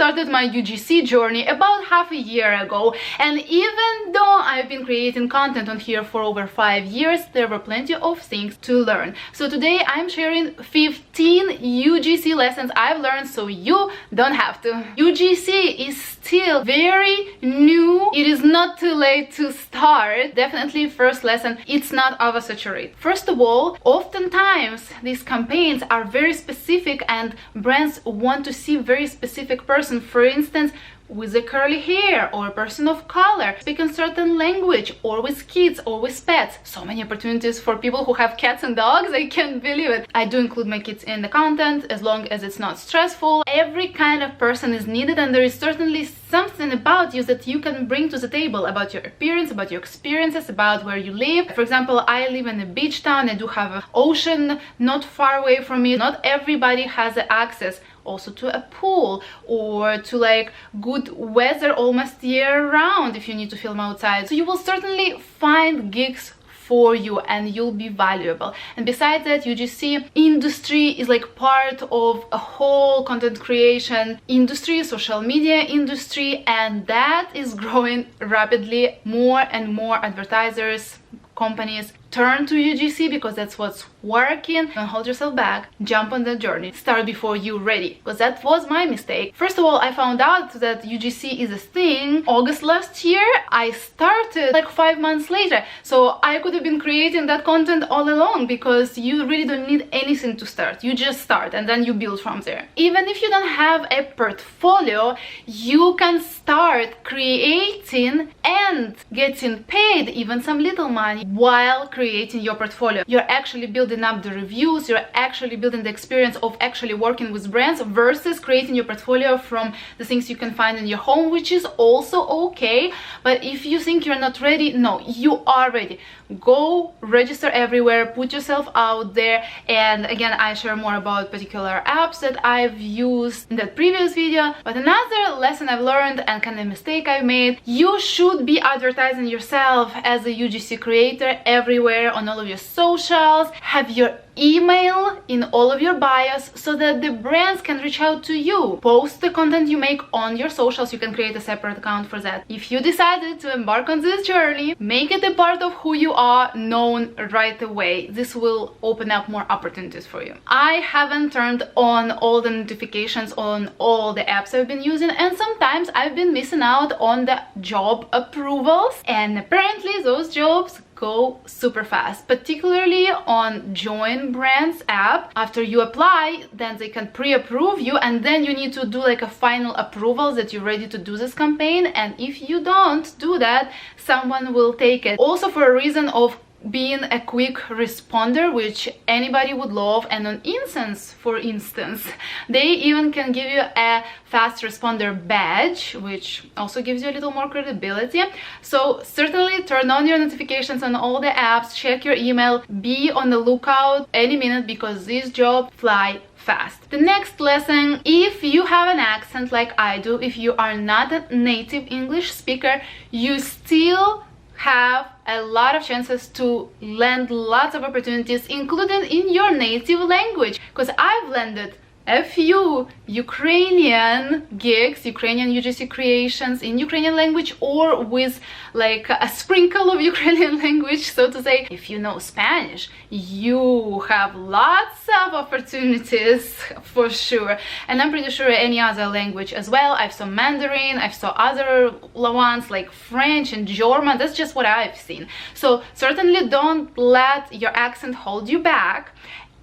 started my UGC journey about half a year ago, and even though I've been creating content on here for over 5 years, there were plenty of things to learn. So today I'm sharing 15 UGC lessons I've learned so you don't have to. UGC is still very new. It is not too late to start. Definitely first lesson, it's not oversaturated. First of all, oftentimes these campaigns are very specific and brands want to see very specific person. For instance, with a curly hair, or a person of color, speaking certain language, or with kids, or with pets. So many opportunities for people who have cats and dogs, I can't believe it. I do include my kids in the content as long as it's not stressful. Every kind of person is needed, and there is certainly something about you that you can bring to the table, about your appearance, about your experiences, about where you live. For example, I live in a beach town. I do have an ocean not far away from me. Not everybody has access also to a pool, or to like good weather almost year round if you need to film outside. So you will certainly find gigs for you and you'll be valuable. And besides that, UGC industry is like part of a whole content creation industry, social media industry, and that is growing rapidly. More and more advertisers, companies turn to UGC because that's what's working. Don't hold yourself back, jump on that journey, start before you're ready, because that was my mistake. First of all, I found out that UGC is a thing August last year. I started like 5 months later, so I could have been creating that content all along, because you really don't need anything to start. You just start and then you build from there. Even if you don't have a portfolio, you can start creating and getting paid even some little money while creating your portfolio. You're actually building up the reviews, you're actually building the experience of actually working with brands, versus creating your portfolio from the things you can find in your home, which is also okay. But if you think you're not ready, no, you are ready. Go register everywhere, put yourself out there. And again, I share more about particular apps that I've used in that previous video. But another lesson I've learned, and kind of mistake I made, you should be advertising yourself as a UGC creator everywhere, on all of your socials. Have your email in all of your bios so that the brands can reach out to you. Post the content you make on your socials. You can create a separate account for that. If you decided to embark on this journey, make it a part of who you are, known right away. This will open up more opportunities for you. I haven't turned on all the notifications on all the apps I've been using, and sometimes I've been missing out on the job approvals, and apparently those jobs go super fast, particularly on Join Brands app. After you apply, then they can pre-approve you, and then you need to do like a final approval that you're ready to do this campaign. And if you don't do that, someone will take it. Also for a reason of being a quick responder, which anybody would love. And on Instance, for instance, they even can give you a fast responder badge, which also gives you a little more credibility. So certainly turn on your notifications on all the apps, check your email, be on the lookout any minute, because these jobs fly fast. The next lesson, if you have an accent like I do, if you are not a native English speaker, you still have a lot of chances to land lots of opportunities, including in your native language, because I've landed a few Ukrainian gigs, Ukrainian UGC creations in Ukrainian language, or with like a sprinkle of Ukrainian language, so to say. If you know Spanish, you have lots of opportunities for sure, and I'm pretty sure any other language as well. I've saw Mandarin, I've saw other ones like French and German. That's just what I've seen. So certainly don't let your accent hold you back.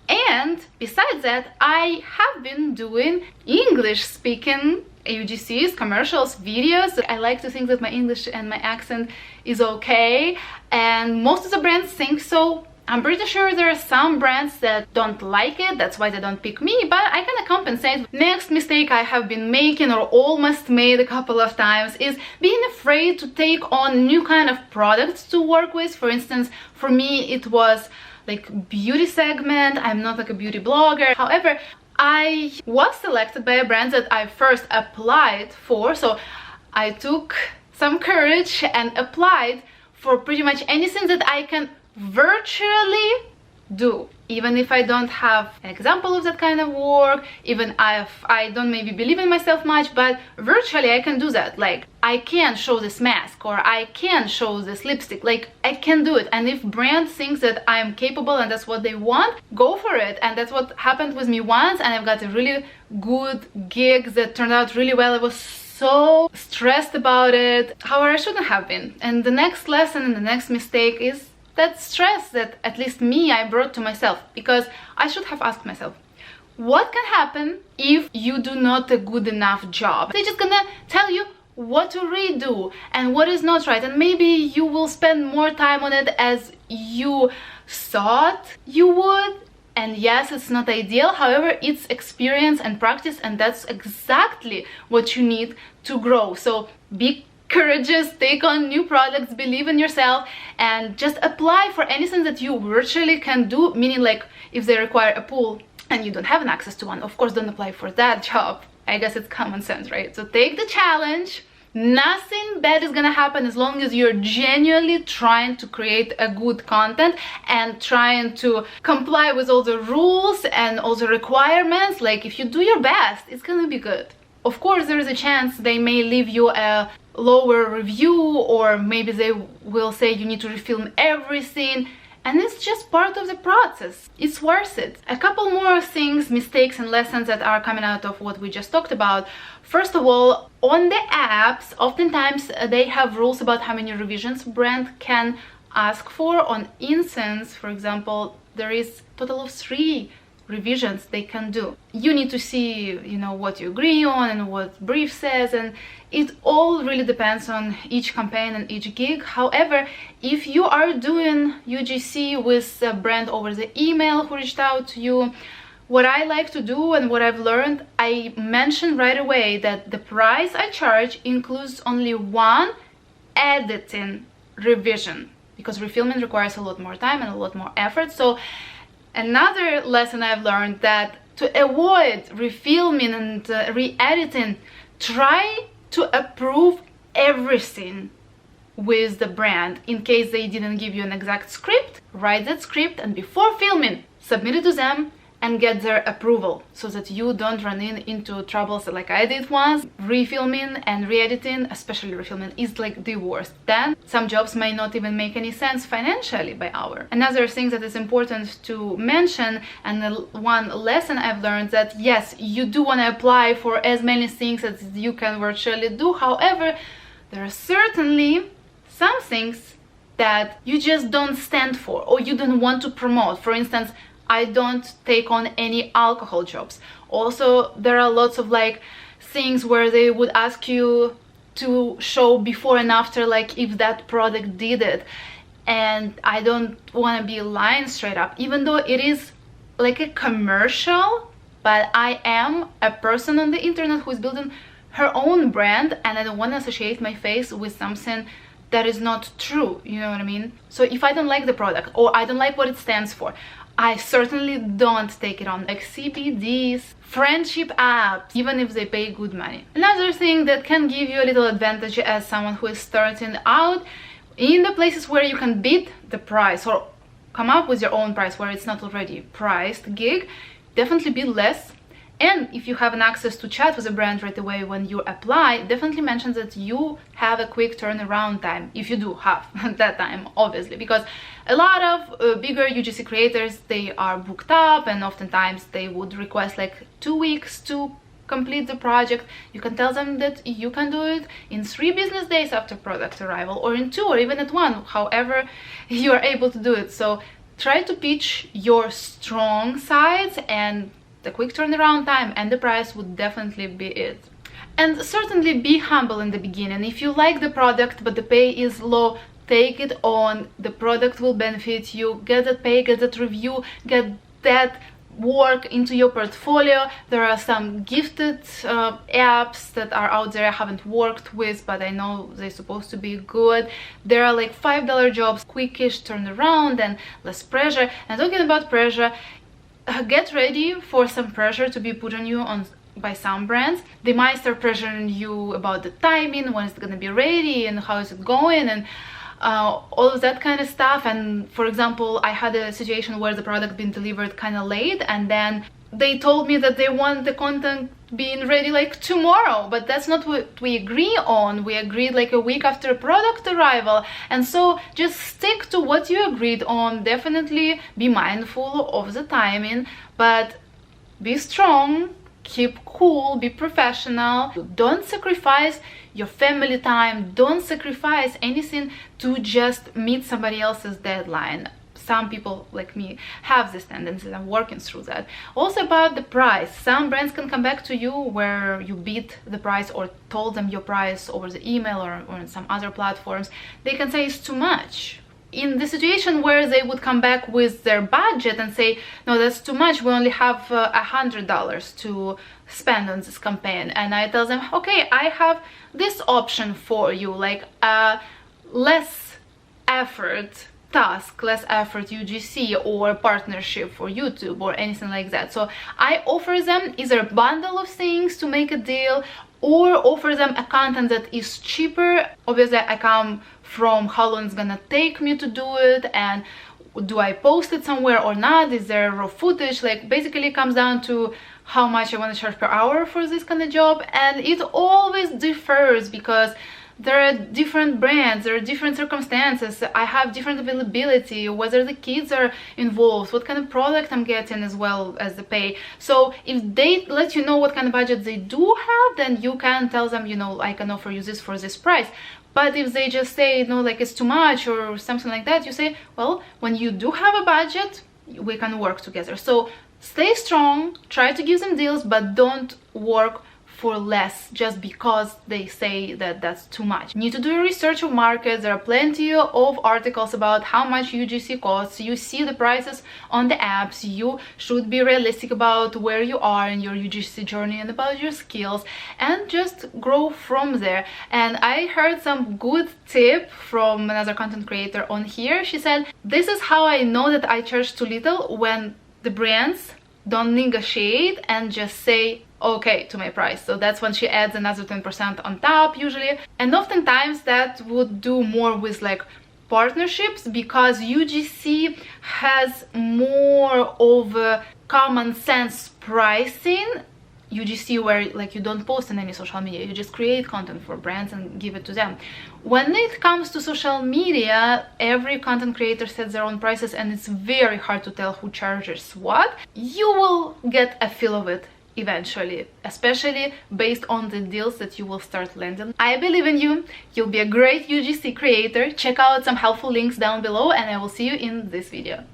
And besides that, I have been doing English speaking UGCs, commercials, videos. I like to think that my English and my accent is okay, and most of the brands think so. I'm pretty sure there are some brands that don't like it, that's why they don't pick me, but I can compensate. Next mistake I have been making, or almost made a couple of times, is being afraid to take on new kind of products to work with. For instance, for me it was like beauty segment. I'm not like a beauty blogger. However, I was selected by a brand that I first applied for, so I took some courage and applied for pretty much anything that I can virtually do. Even if I don't have an example of that kind of work, even if I don't maybe believe in myself much, but virtually I can do that. Like, I can show this mask, or I can show this lipstick, like I can do it. And if brand thinks that I'm capable and that's what they want, go for it. And that's what happened with me once, and I've got a really good gig that turned out really well. I was so stressed about it, however I shouldn't have been. And the next lesson and the next mistake is that stress that, at least me, I brought to myself, because I should have asked myself, what can happen if you do not a good enough job? They're just gonna tell you what to redo and what is not right, and maybe you will spend more time on it as you thought you would. And yes, it's not ideal, however, it's experience and practice, and that's exactly what you need to grow. So be courageous, take on new products, believe in yourself, and just apply for anything that you virtually can do. Meaning, like, if they require a pool and you don't have an access to one, of course don't apply for that job. I guess it's common sense, right? So take the challenge. Nothing bad is gonna happen as long as you're genuinely trying to create a good content and trying to comply with all the rules and all the requirements. Like, if you do your best, it's gonna be good. Of course, there is a chance they may leave you a lower review, or maybe they will say you need to refilm everything, and it's just part of the process. It's worth it. A couple more things, mistakes and lessons that are coming out of what we just talked about. First of all, on the apps, oftentimes they have rules about how many revisions brand can ask for. On Incense, for example, there is a total of 3 revisions they can do. You need to see, you know, what you agree on and what brief says, and it all really depends on each campaign and each gig. However, if you are doing UGC with a brand over the email who reached out to you, what I like to do and what I've learned, I mention right away that the price I charge includes only 1 editing revision, because refilming requires a lot more time and a lot more effort. So another lesson I've learned, that to avoid refilming and re-editing, try to approve everything with the brand. In case they didn't give you an exact script, write that script, and before filming, submit it to them and get their approval, so that you don't run into troubles like I did once. Refilming and re-editing, especially refilming, is like the worst. Then some jobs may not even make any sense financially by hour. Another thing that is important to mention, and one lesson I've learned, that yes, you do want to apply for as many things as you can virtually do. However, there are certainly some things that you just don't stand for, or you don't want to promote. For instance, I don't take on any alcohol jobs. Also, there are lots of like things where they would ask you to show before and after, like if that product did it. And I don't want to be lying straight up, even though it is like a commercial, but I am a person on the internet who is building her own brand, and I don't want to associate my face with something that is not true, you know what I mean? So if I don't like the product, or I don't like what it stands for, I certainly don't take it on. Like CBDs, friendship apps, even if they pay good money. Another thing that can give you a little advantage as someone who is starting out, in the places where you can beat the price or come up with your own price where it's not already priced gig, definitely bid less. And if you have an access to chat with a brand right away when you apply, definitely mention that you have a quick turnaround time, if you do have that time, obviously, because a lot of bigger UGC creators, they are booked up, and oftentimes they would request like 2 weeks to complete the project. You can tell them that you can do it in 3 business days after product arrival, or in 2, or even at 1, however you are able to do it. So try to pitch your strong sides, and the quick turnaround time and the price would definitely be it. And certainly be humble in the beginning. If you like the product but the pay is low, take it on. The product will benefit you. Get that pay, get that review, get that work into your portfolio. There are some gifted apps that are out there I haven't worked with, but I know they're supposed to be good. There are like $5 jobs, quickish turnaround and less pressure. And talking about pressure, get ready for some pressure to be put on you by some brands. They might start pressuring you about the timing, when it's gonna be ready and how is it going, and all of that kind of stuff. And for example, I had a situation where the product been delivered kind of late, and then they told me that they want the content being ready like tomorrow, but that's not what we agree on. We agreed like a week after product arrival. And so just stick to what you agreed on. Definitely be mindful of the timing, but be strong, keep cool, be professional. Don't sacrifice your family time, don't sacrifice anything to just meet somebody else's deadline. Some people like me have this tendency. I'm working through that. Also about the price, some brands can come back to you where you beat the price or told them your price over the email or on some other platforms. They can say it's too much. In the situation where they would come back with their budget and say, no, that's too much, we only have $100 to spend on this campaign, and I tell them, okay, I have this option for you, like less effort task, less effort UGC or partnership for YouTube or anything like that. So I offer them either a bundle of things to make a deal, or offer them a content that is cheaper. Obviously I come from how long it's gonna take me to do it, and do I post it somewhere or not, is there raw footage, like basically it comes down to how much I want to charge per hour for this kind of job. And it always differs because there are different brands, there are different circumstances, I have different availability, whether the kids are involved, what kind of product I'm getting, as well as the pay. So if they let you know what kind of budget they do have, then you can tell them, you know, I can offer you this for this price. But if they just say, no, like it's too much or something like that, you say, well, when you do have a budget, we can work together. So stay strong, try to give them deals, but don't work for less just because they say that that's too much. You need to do your research of markets. There are plenty of articles about how much UGC costs. You see the prices on the apps. You should be realistic about where you are in your UGC journey and about your skills, and just grow from there. And I heard some good tip from another content creator on here. She said, this is how I know that I charge too little, when the brands don't negotiate and just say okay to my price. So that's when she adds another 10% on top usually. And oftentimes that would do more with like partnerships, because UGC has more of a common sense pricing. UGC where like you don't post on any social media, you just create content for brands and give it to them. When it comes to social media, every content creator sets their own prices, and it's very hard to tell who charges what. You will get a feel of it eventually, especially based on the deals that you will start landing. I believe in you. You'll be a great UGC creator. Check out some helpful links down below, and I will see you in this video.